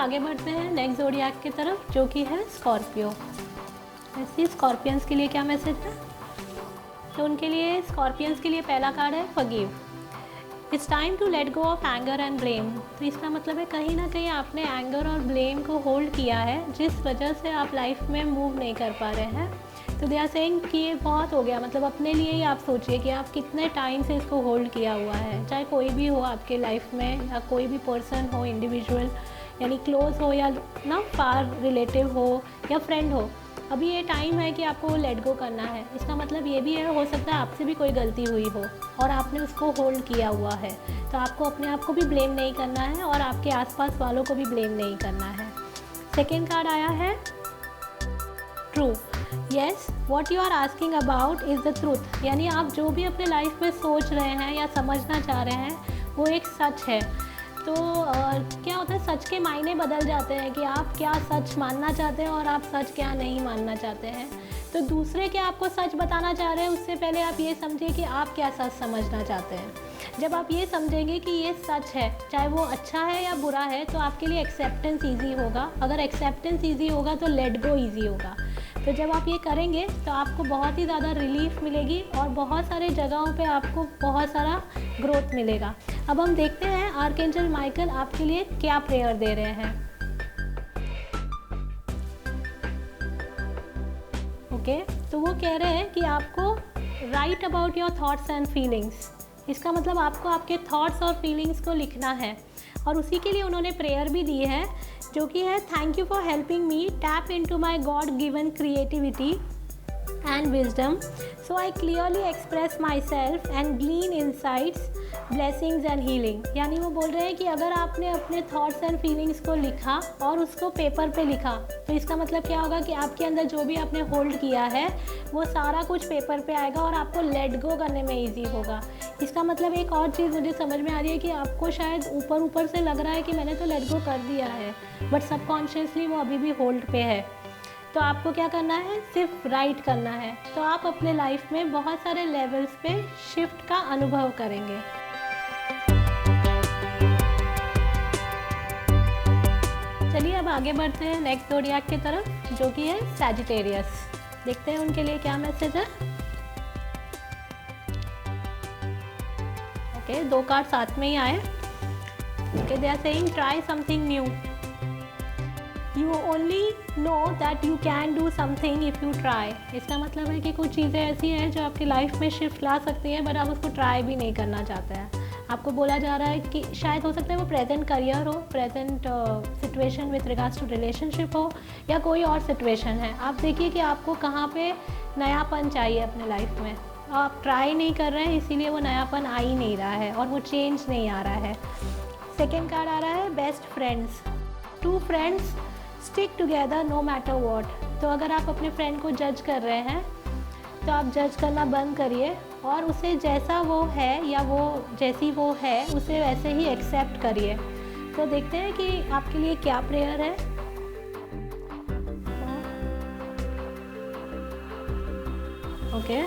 आगे बढ़ते हैं नेक्स्ट ज़ोडिएक की तरफ, जो कि है स्कॉर्पियो। ऐसे स्कॉर्पियंस के लिए क्या मैसेज है? तो उनके लिए स्कॉर्पियंस के लिए पहला कार्ड है forgive. It's time to let go of anger and blame. तो इसका मतलब है कहीं ना कहीं आपने एंगर और ब्लेम को होल्ड किया है, जिस वजह से आप लाइफ में मूव नहीं कर पा रहे हैं। तो दे आर सेइंग कि ये बहुत हो गया, मतलब अपने लिए ही आप सोचिए कि आप कितने टाइम से इसको होल्ड किया हुआ है, चाहे कोई भी हो आपके लाइफ में, या कोई भी पर्सन हो, इंडिविजुअल यानी क्लोज हो या ना फार रिलेटिव हो या फ्रेंड हो। अभी ये टाइम है कि आपको लेट गो करना है। इसका मतलब ये भी है, हो सकता है आपसे भी कोई गलती हुई हो और आपने उसको होल्ड किया हुआ है, तो आपको अपने आप को भी ब्लेम नहीं करना है और आपके आसपास वालों को भी ब्लेम नहीं करना है। सेकेंड कार्ड आया है true. Yes, what you are asking about is the truth. यानी आप जो भी अपने लाइफ में सोच रहे हैं या समझना चाह रहे हैं वो एक सच है। तो क्या होता है, सच के मायने बदल जाते हैं कि आप क्या सच मानना चाहते हैं और आप सच क्या नहीं मानना चाहते हैं। तो दूसरे क्या आपको सच बताना चाह रहे हैं, उससे पहले आप ये समझिए कि आप क्या सच समझना चाहते हैं। जब आप ये समझेंगे कि ये सच है, चाहे वो अच्छा है या बुरा है, तो आपके लिए एक्सेप्टेंस ईजी होगा। अगर एक्सेप्टेंस ईजी होगा तो लेट गो ईजी होगा। तो जब आप ये करेंगे तो आपको बहुत ही ज़्यादा रिलीफ मिलेगी और बहुत सारे जगहों पे आपको बहुत सारा ग्रोथ मिलेगा। अब हम देखते हैं आर्कएंजल माइकल आपके लिए क्या प्रेयर दे रहे हैं। ओके, तो वो कह रहे हैं कि आपको right about your thoughts and feelings. इसका मतलब आपको आपके थॉट्स और फीलिंग्स को लिखना है, और उसी के लिए उन्होंने प्रेयर भी दी है, जो कि है thank you for helping me tap into my God given creativity and wisdom, so I clearly express myself and glean insights, blessings and healing। यानी वो बोल रहे हैं कि अगर आपने अपने थॉट्स एंड फीलिंग्स को लिखा और उसको पेपर पे लिखा, तो इसका मतलब क्या होगा कि आपके अंदर जो भी आपने होल्ड किया है वो सारा कुछ पेपर पे आएगा और आपको लेट गो करने में ईजी होगा। इसका मतलब एक और चीज़ मुझे समझ में आ रही है कि आपको शायद ऊपर ऊपर से लग रहा है कि मैंने तो लेट गो कर दिया है, बट सबकॉन्शियसली वो अभी भी होल्ड पे है। तो आपको क्या करना है, सिर्फ राइट करना है, तो आप अपने लाइफ में बहुत सारे लेवल्स पे शिफ्ट का अनुभव करेंगे। चलिए अब आगे बढ़ते हैं नेक्स्ट ज़ोडिएक की तरफ, जो कि है सैजिटेरियस। देखते हैं उनके लिए क्या मैसेज है। ओके, दो कार्ड साथ में ही आए। Okay, they are saying try something new. You only know that you can do something if you try। इसका मतलब है कि कुछ चीज़ें ऐसी हैं जो आपकी लाइफ में शिफ्ट ला सकती हैं, बट आप उसको ट्राई भी नहीं करना चाहते हैं। आपको बोला जा रहा है कि शायद हो सकता है वो प्रेजेंट करियर हो, present situation with regards to relationship हो, या कोई और सिचुएशन है। आप देखिए कि आपको कहाँ पे नयापन चाहिए अपने लाइफ में, आप ट्राई नहीं कर रहे हैं, इसीलिए वो नयापन आ ही नहीं रहा है और वो चेंज नहीं आ रहा है। सेकेंड कार्ड आ रहा है best friends. Two friends stick together no matter what. तो अगर आप अपने फ्रेंड को जज कर रहे हैं तो आप जज करना बंद करिए और उसे जैसा वो है या वो जैसी वो है उसे वैसे ही एक्सेप्ट करिए। तो देखते हैं कि आपके लिए क्या प्रेयर है। ओके,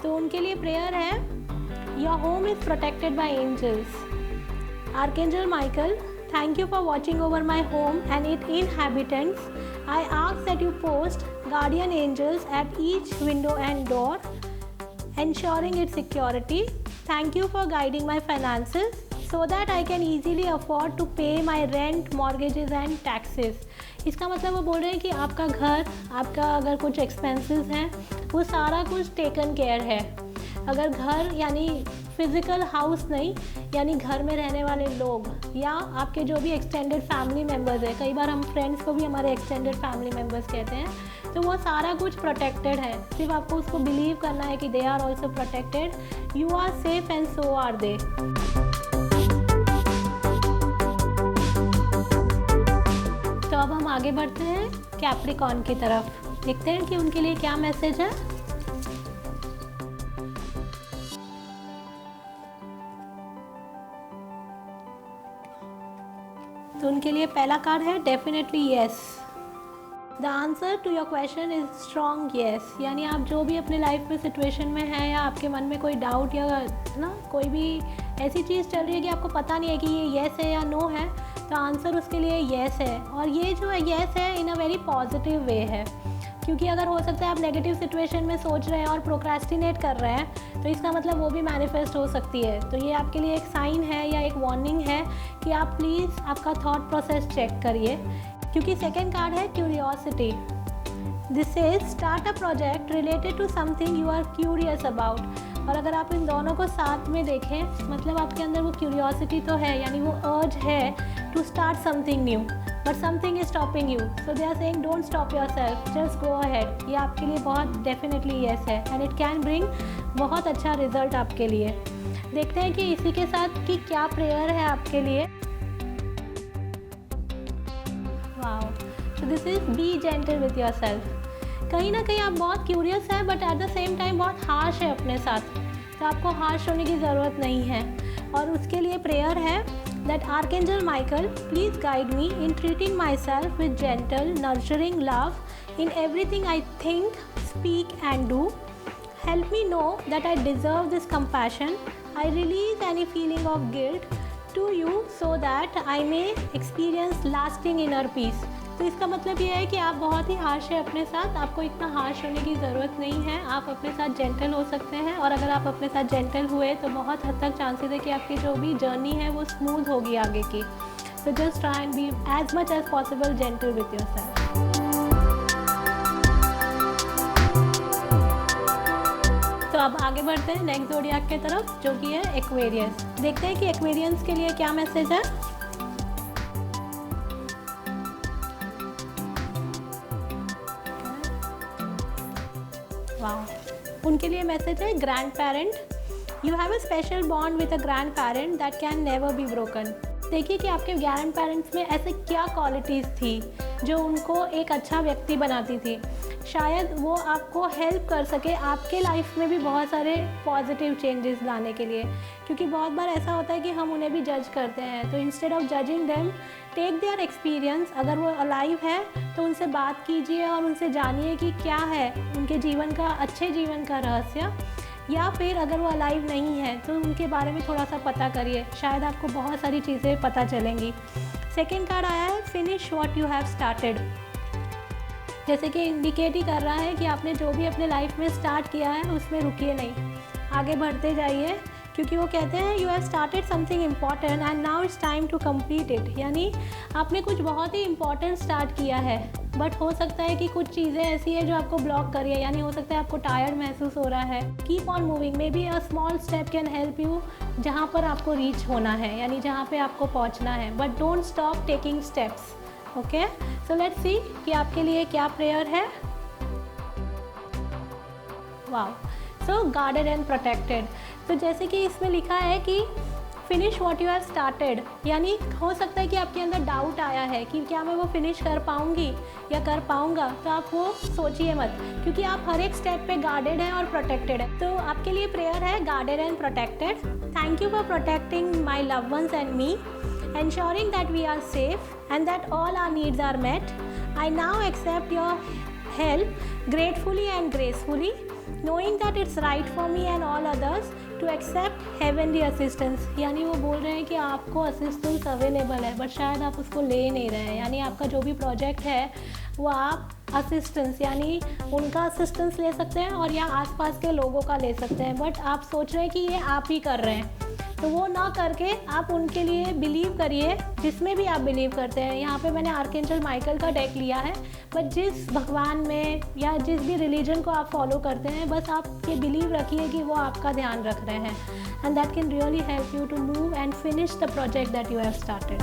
तो उनके लिए प्रेयर है your home is protected by angels. Archangel Michael, thank you for watching over my home and its inhabitants. I ask that you post guardian angels at each window and door, ensuring its security. Thank you for guiding my finances so that I can easily afford to pay my rent, mortgages and taxes। इसका मतलब वो बोल रहे हैं कि आपका घर, आपका अगर कुछ एक्सपेंसेस हैं वो सारा कुछ टेकन केयर है। अगर घर यानी फिज़िकल हाउस नहीं, यानी घर में रहने वाले लोग या आपके जो भी एक्सटेंडेड फैमिली मेम्बर्स हैं, कई बार हम फ्रेंड्स को भी हमारे एक्सटेंडेड फैमिली मेम्बर्स कहते हैं, तो वो सारा कुछ प्रोटेक्टेड है। सिर्फ आपको उसको बिलीव करना है कि they are also protected, you are safe and so are they. तो अब हम आगे बढ़ते हैं कैप्रिकॉर्न की तरफ, देखते हैं कि उनके लिए क्या मैसेज है। तो उनके लिए पहला कार्ड है definitely yes. The answer to your question is strong yes. यानी आप जो भी अपने लाइफ में सिचुएशन में हैं या आपके मन में कोई डाउट या ना कोई भी ऐसी चीज़ चल रही है कि आपको पता नहीं है कि ये येस है या नो है, तो आंसर उसके लिए येस है। और ये जो है येस है इन अ वेरी पॉजिटिव वे है, क्योंकि अगर हो सकता है आप नेगेटिव सिचुएशन में सोच रहे हैं और प्रोक्रेस्टिनेट कर रहे हैं, तो इसका मतलब वो भी मैनिफेस्ट हो सकती है। तो ये आपके लिए एक साइन है या एक वार्निंग है कि आप प्लीज़ आपका थॉट प्रोसेस चेक करिए, क्योंकि सेकेंड कार्ड है curiosity. This is start a project related to something you are curious about. और अगर आप इन दोनों को साथ में देखें, मतलब आपके अंदर वो क्यूरियोसिटी तो है, यानी वो अर्ज है to start something new, but something is stopping you, so they are saying don't stop yourself, just go ahead. ये आपके लिए बहुत डेफिनेटली यस है एंड इट कैन ब्रिंग बहुत अच्छा रिजल्ट आपके लिए। देखते हैं कि इसी के साथ कि क्या प्रेयर है आपके लिए। Wow, so this is B gentle with yourself. कहीं ना कहीं आप बहुत क्यूरियस है but at the same time बहुत हार्श है अपने साथ, तो आपको हार्श होने की ज़रूरत नहीं है। और उसके लिए प्रेयर है that archangel Michael please guide me in treating myself with gentle nurturing love in everything I think, speak and do. Help me know that I deserve this compassion. I release any feeling of guilt to you so that I may experience lasting inner peace. तो इसका मतलब ये है कि आप बहुत ही harsh है अपने साथ, आपको इतना हार्श होने की ज़रूरत नहीं है, आप अपने साथ जेंटल हो सकते हैं। और अगर आप अपने साथ जेंटल हुए तो बहुत हद तक चांसेस है कि आपकी जो भी जर्नी है वो स्मूथ होगी आगे की। So just try and be as much as possible gentle with yourself. तो अब आगे बढ़ते हैं नेक्स्ट ज़ोडिएक की तरफ, जो कि है एक्वेरियस। देखते हैं कि एक्वेरियंस के लिए क्या मैसेज है। वाह, उनके लिए मैसेज है grand parent. You have a special bond with a grand parent that can never be broken. देखिए कि आपके ग्रैंड पेरेंट्स में ऐसे क्या क्वालिटीज़ थी जो उनको एक अच्छा व्यक्ति बनाती थी। शायद वो आपको हेल्प कर सके आपके लाइफ में भी बहुत सारे पॉजिटिव चेंजेस लाने के लिए, क्योंकि बहुत बार ऐसा होता है कि हम उन्हें भी जज करते हैं। तो instead of judging them, take their experience. अगर वो अलाइव है तो उनसे बात कीजिए और उनसे जानिए कि क्या है उनके जीवन का, अच्छे जीवन का रहस्य। या फिर अगर वो अलाइव नहीं है तो उनके बारे में थोड़ा सा पता करिए, शायद आपको बहुत सारी चीज़ें पता चलेंगी। सेकेंड कार्ड आया है finish what you have started. जैसे कि इंडिकेट ही कर रहा है कि आपने जो भी अपने लाइफ में स्टार्ट किया है उसमें रुकिए नहीं, आगे बढ़ते जाइए, क्योंकि वो कहते हैं you have started something important and now it's time to complete it. यानी आपने कुछ बहुत ही इम्पॉर्टेंट स्टार्ट किया है, बट हो सकता है कि कुछ चीज़ें ऐसी है जो आपको ब्लॉक करिए, यानी हो सकता है आपको टायर्ड महसूस हो रहा है। Keep on moving, may be a small step can help you जहाँ पर आपको रीच होना है, यानी जहाँ पे आपको पहुँचना है, but don't stop taking steps. Okay, so let's see कि आपके लिए क्या प्रेयर है। Wow, so guarded and protected. तो जैसे कि इसमें लिखा है कि finish what you have started, यानी हो सकता है कि आपके अंदर डाउट आया है कि क्या मैं वो फिनिश कर पाऊंगी या कर पाऊंगा, तो आप वो सोचिए मत, क्योंकि आप हर एक स्टेप पे गार्डेड हैं और प्रोटेक्टेड है। तो आपके लिए प्रेयर है guarded and protected. Thank you for protecting my love ones and me, ensuring that we are safe and that all our needs are met. I now accept your help gratefully and gracefully, knowing that it's right for me and all others to accept heavenly assistance. यानी वो बोल रहे हैं कि आपको assistance available है, but शायद आप उसको ले नहीं रहे हैं। यानी आपका जो भी प्रोजेक्ट है वो आप असिस्टेंस, यानी उनका असिस्टेंस ले सकते हैं और या आसपास के लोगों का ले सकते हैं, बट आप सोच रहे हैं कि ये आप ही कर रहे हैं, तो वो ना करके आप उनके लिए बिलीव करिए, जिसमें भी आप बिलीव करते हैं। यहाँ पे मैंने आर्कएंजल माइकल का डेक लिया है, बट जिस भगवान में या जिस भी रिलीजन को आप फॉलो करते हैं, बस आप ये बिलीव रखिए कि वो आपका ध्यान रख रहे हैं, and that can really help you to move and finish the project that you have started.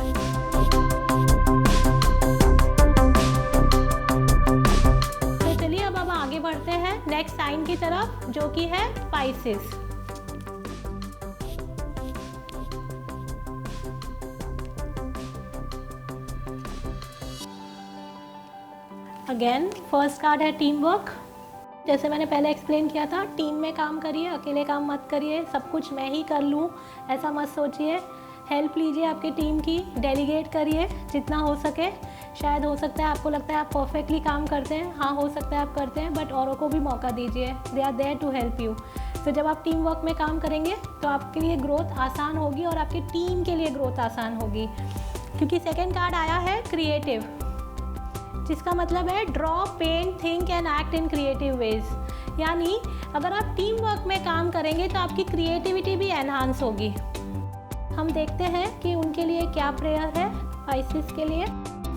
तो चलिए अब आगे बढ़ते हैं नेक्स्ट साइन की तरफ, जो कि है स्पाइसेस। अगेन फर्स्ट कार्ड है टीम वर्क। जैसे मैंने पहले एक्सप्लेन किया था, टीम में काम करिए, अकेले काम मत करिए, सब कुछ मैं ही कर लूँ ऐसा मत सोचिए। हेल्प लीजिए आपकी टीम की, डेलीगेट करिए जितना हो सके। शायद हो सकता है आपको लगता है आप परफेक्टली काम करते हैं, हाँ हो सकता है आप करते हैं, बट औरों को भी मौका दीजिए, they are there to help you. तो जब आप टीम वर्क में काम करेंगे तो आपके लिए ग्रोथ आसान होगी और आपकी टीम के लिए ग्रोथ आसान होगी। क्योंकि सेकेंड कार्ड आया है क्रिएटिव, जिसका मतलब है draw, paint, think and act in creative ways. यानी अगर आप टीम वर्क में काम करेंगे तो आपकी क्रिएटिविटी भी एनहांस होगी। हम देखते हैं कि उनके लिए क्या प्रेयर है पाइसेस के लिए।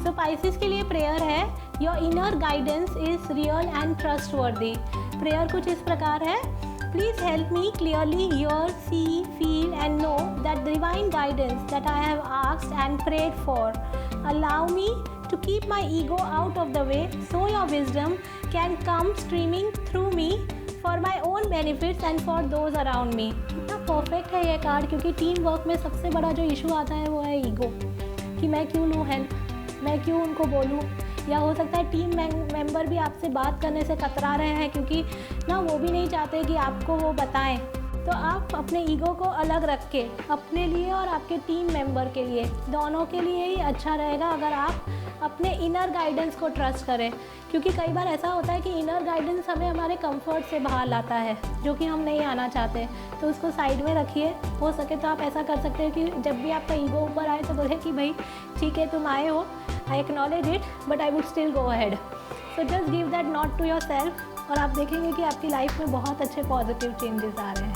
सो पाइसेस के लिए प्रेयर है, your inner guidance is real and trustworthy. Prayer कुछ इस प्रकार है, please help me clearly hear, see, feel and know that divine guidance that I have asked and prayed for, allow me to keep my ego out of the way so your wisdom can come streaming through me for my own benefits and for those around me। कितना perfect है ये card, क्योंकि team work में सबसे बड़ा जो issue आता है वो है ईगो, कि मैं क्यों लूँ हेल्प, मैं क्यों उनको बोलूँ, या हो सकता है टीम मेंबर भी आपसे बात करने से कतरा रहे हैं क्योंकि ना वो भी नहीं चाहते कि आपको वो बताएं। तो आप अपने ईगो को अलग रख के अपने लिए और आपके टीम मेंबर के लिए, दोनों के लिए ही अच्छा रहेगा अगर आप अपने इनर गाइडेंस को ट्रस्ट करें। क्योंकि कई बार ऐसा होता है कि इनर गाइडेंस हमें हमारे कंफर्ट से बाहर लाता है, जो कि हम नहीं आना चाहते, तो उसको साइड में रखिए। हो सके तो आप ऐसा कर सकते हो कि जब भी आपका ईगो ऊपर आए तो बोले कि भाई ठीक है तुम आए हो, I acknowledge it but I would still go ahead. So just give that not to yourself और आप देखेंगे कि आपकी लाइफ में बहुत अच्छे पॉजिटिव चेंजेस आ रहे हैं।